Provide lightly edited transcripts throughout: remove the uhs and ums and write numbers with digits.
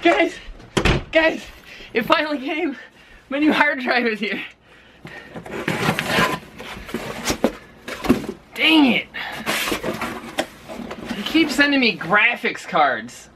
Guys, it finally came. My new hard drive is here. Dang it. They keep sending me graphics cards.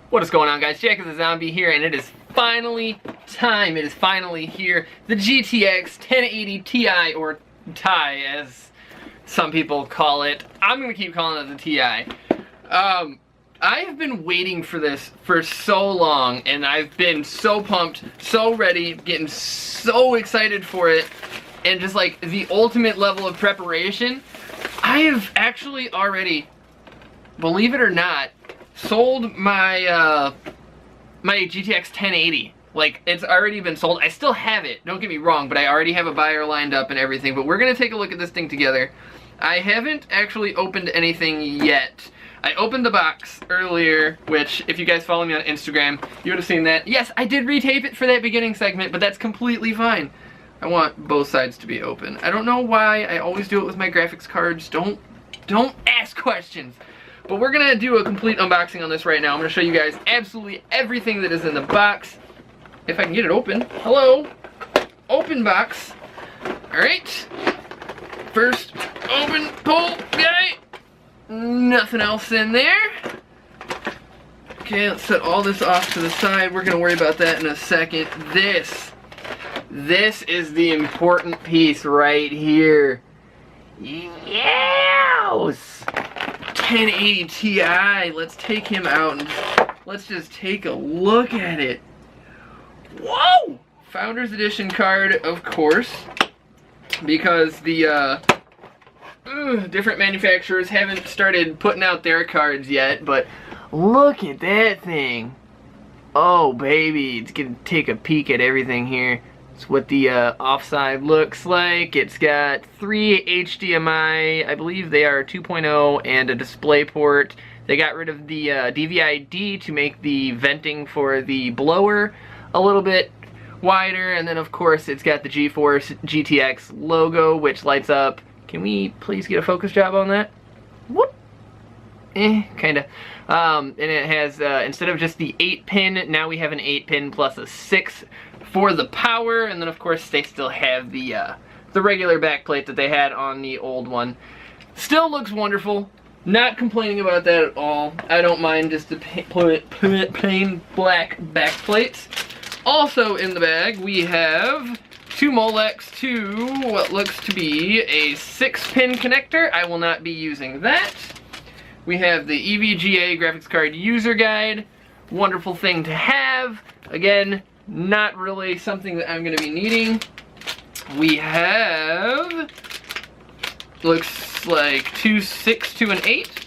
What is going on, guys? Jack is a Zombie here, and it is finally time. It is finally here. The GTX 1080 Ti, or Ti as some people call it. I'm gonna keep calling it the Ti. I have been waiting for this for so long, and I've been so pumped, so ready, getting so excited for it, and just like the ultimate level of preparation. I have actually already, believe it or not, sold my my GTX 1080. Like, it's already been sold. I still have it, don't get me wrong, but I already have a buyer lined up and everything. But we're gonna take a look at this thing together. I haven't actually opened anything yet. I opened the box earlier, which, if you guys follow me on Instagram, you would have seen that. Yes, I did retape it for that beginning segment, but that's completely fine. I want both sides to be open. I don't know why. I always do it with my graphics cards. Don't ask questions. But we're gonna do a complete unboxing on this right now. I'm gonna show you guys absolutely everything that is in the box. If I can get it open. Hello. Open box. Alright. First, open, pull, guy. Nothing else in there. Okay, let's set all this off to the side. We're gonna worry about that in a second. This is the important piece right here. Yes! 1080 Ti. Let's take him out and let's just take a look at it. Whoa! Founders Edition card, of course, because the different manufacturers haven't started putting out their cards yet, but look at that thing. Oh, baby, it's gonna take a peek at everything here. It's what the offside looks like. It's got 3 HDMI, I believe they are 2.0, and a display port. They got rid of the DVI-D to make the venting for the blower a little bit wider, and then of course it's got the GeForce GTX logo, which lights up. Can we please get a focus job on that? Whoop. Kinda. And it has, instead of just the 8-pin, now we have an 8-pin plus a 6 for the power, and then of course they still have the regular backplate that they had on the old one. Still looks wonderful. Not complaining about that at all. I don't mind just the plain black backplates. Also in the bag we have 2 Molex to what looks to be a 6-pin connector. I will not be using that. We have the EVGA graphics card user guide. Wonderful thing to have. Again, not really something that I'm going to be needing. We have, looks like 2 6 to an 8.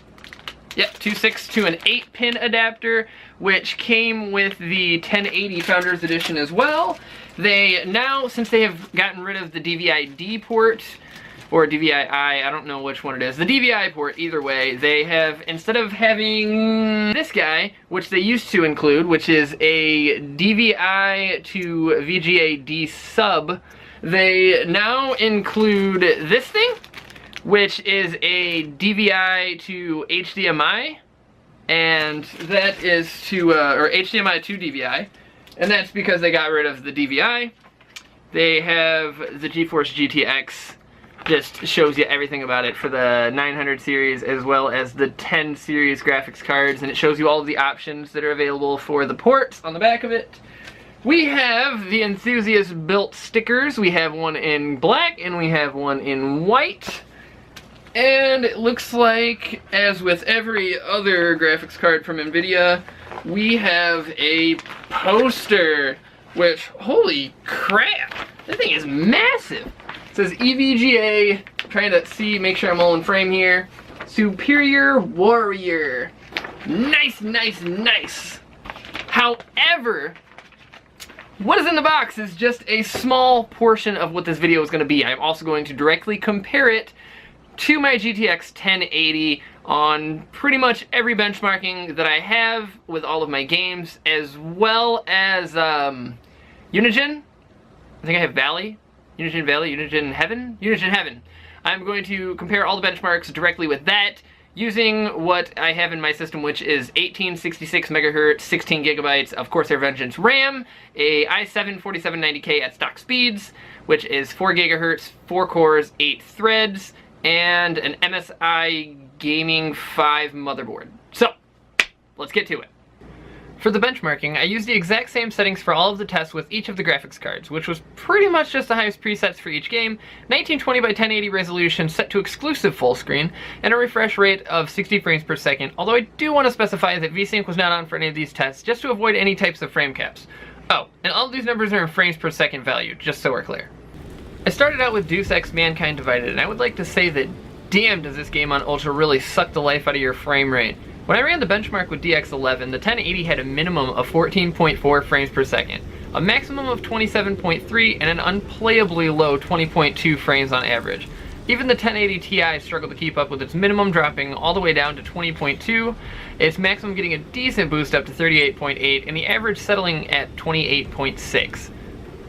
Yep, 2 6 to an 8-pin adapter, which came with the 1080 Founders Edition as well. They now, since they have gotten rid of the DVI-D port, or DVI-I, I don't know which one it is, the DVI port, either way, they have, instead of having this guy, which they used to include, which is a DVI to VGA-D sub, they now include this thing, which is a DVI to HDMI, and that is to, or HDMI to DVI, and that's because they got rid of the DVI. They have the GeForce GTX, just shows you everything about it for the 900 series as well as the 10 series graphics cards, and it shows you all of the options that are available for the ports on the back of it. We have the Enthusiast built stickers. We have one in black and we have one in white. And it looks like, as with every other graphics card from NVIDIA, we have a poster, which, holy crap, that thing is massive. It says EVGA, trying to see, make sure I'm all in frame here. Superior Warrior. Nice, nice, nice. However, what is in the box is just a small portion of what this video is going to be. I'm also going to directly compare it to my GTX 1080 on pretty much every benchmarking that I have with all of my games, as well as Unigine. I think I have Unigine Heaven. I'm going to compare all the benchmarks directly with that, using what I have in my system, which is 1866 megahertz, 16 gigabytes of Corsair Vengeance RAM, a i7 4790K at stock speeds, which is 4 gigahertz, 4 cores, 8 threads, and an MSI Gaming 5 motherboard. So, let's get to it. For the benchmarking, I used the exact same settings for all of the tests with each of the graphics cards, which was pretty much just the highest presets for each game, 1920 by 1080 resolution set to exclusive full screen, and a refresh rate of 60 frames per second, although I do want to specify that VSync was not on for any of these tests, just to avoid any types of frame caps. Oh, and all of these numbers are in frames per second value, just so we're clear. I started out with Deus Ex Mankind Divided, and I would like to say that damn does this game on Ultra really suck the life out of your frame rate. When I ran the benchmark with DX11, the 1080 had a minimum of 14.4 frames per second, a maximum of 27.3, and an unplayably low 20.2 frames on average. Even the 1080 Ti struggled to keep up, with its minimum dropping all the way down to 20.2, its maximum getting a decent boost up to 38.8, and the average settling at 28.6.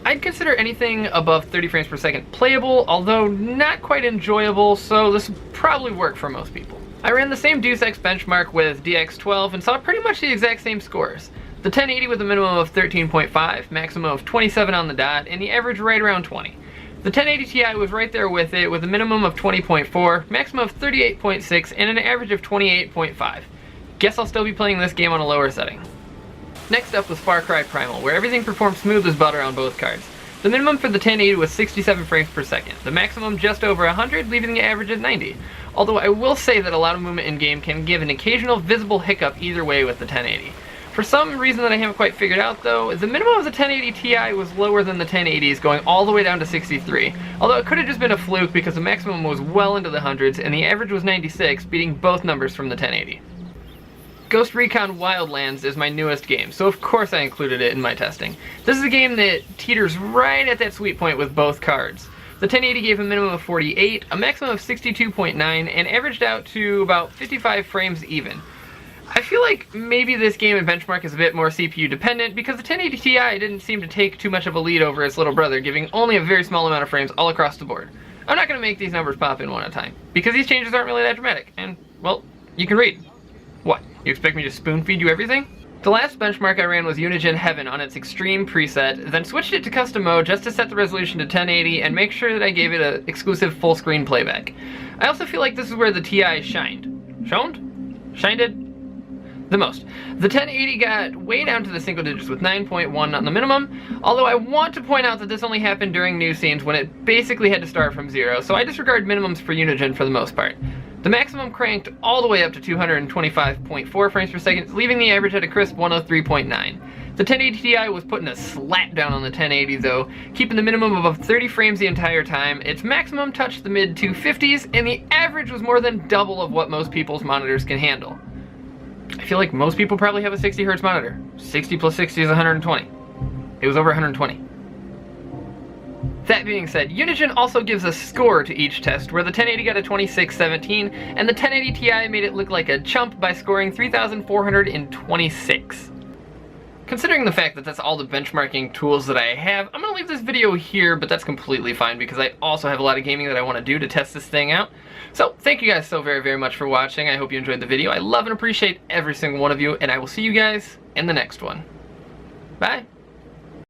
I'd consider anything above 30 frames per second playable, although not quite enjoyable, so this would probably work for most people. I ran the same Deus Ex benchmark with DX12 and saw pretty much the exact same scores. The 1080 with a minimum of 13.5, maximum of 27 on the dot, and the average right around 20. The 1080 Ti was right there with it, with a minimum of 20.4, maximum of 38.6, and an average of 28.5. Guess I'll still be playing this game on a lower setting. Next up was Cry Primal, where everything performed smooth as butter on both cards. The minimum for the 1080 was 67 frames per second, the maximum just over 100, leaving the average at 90. Although I will say that a lot of movement in-game can give an occasional visible hiccup either way with the 1080. For some reason that I haven't quite figured out though, the minimum of the 1080 Ti was lower than the 1080s, going all the way down to 63, although it could have just been a fluke because the maximum was well into the hundreds and the average was 96, beating both numbers from the 1080. Recon Wildlands is my newest game, so of course I included it in my testing. This is a game that teeters right at that sweet point with both cards. The 1080 gave a minimum of 48, a maximum of 62.9, and averaged out to about 55 frames even. I feel like maybe this game in benchmark is a bit more CPU dependent because the 1080 Ti didn't seem to take too much of a lead over its little brother, giving only a very small amount of frames all across the board. I'm not going to make these numbers pop in one at a time, because these changes aren't really that dramatic, and, well, you can read. What, you expect me to spoon feed you everything? The last benchmark I ran was Unigine Heaven on its extreme preset, then switched it to custom mode just to set the resolution to 1080 and make sure that I gave it an exclusive full screen playback. I also feel like this is where the Ti shined. Shined the most. The 1080 got way down to the single digits with 9.1 on the minimum, although I want to point out that this only happened during new scenes when it basically had to start from 0, so I disregard minimums for Unigine for the most part. The maximum cranked all the way up to 225.4 frames per second, leaving the average at a crisp 103.9. The 1080 Ti was putting a slap down on the 1080 though, keeping the minimum above 30 frames the entire time. Its maximum touched the mid 250s, and the average was more than double of what most people's monitors can handle. I feel like most people probably have a 60 Hz monitor. 60 plus 60 is 120. It was over 120. That being said, Unigine also gives a score to each test, where the 1080 got a 2617, and the 1080 Ti made it look like a chump by scoring 3,426. Considering the fact that that's all the benchmarking tools that I have, I'm going to leave this video here, but that's completely fine because I also have a lot of gaming that I want to do to test this thing out. So, thank you guys so very, very much for watching. I hope you enjoyed the video. I love and appreciate every single one of you, and I will see you guys in the next one. Bye!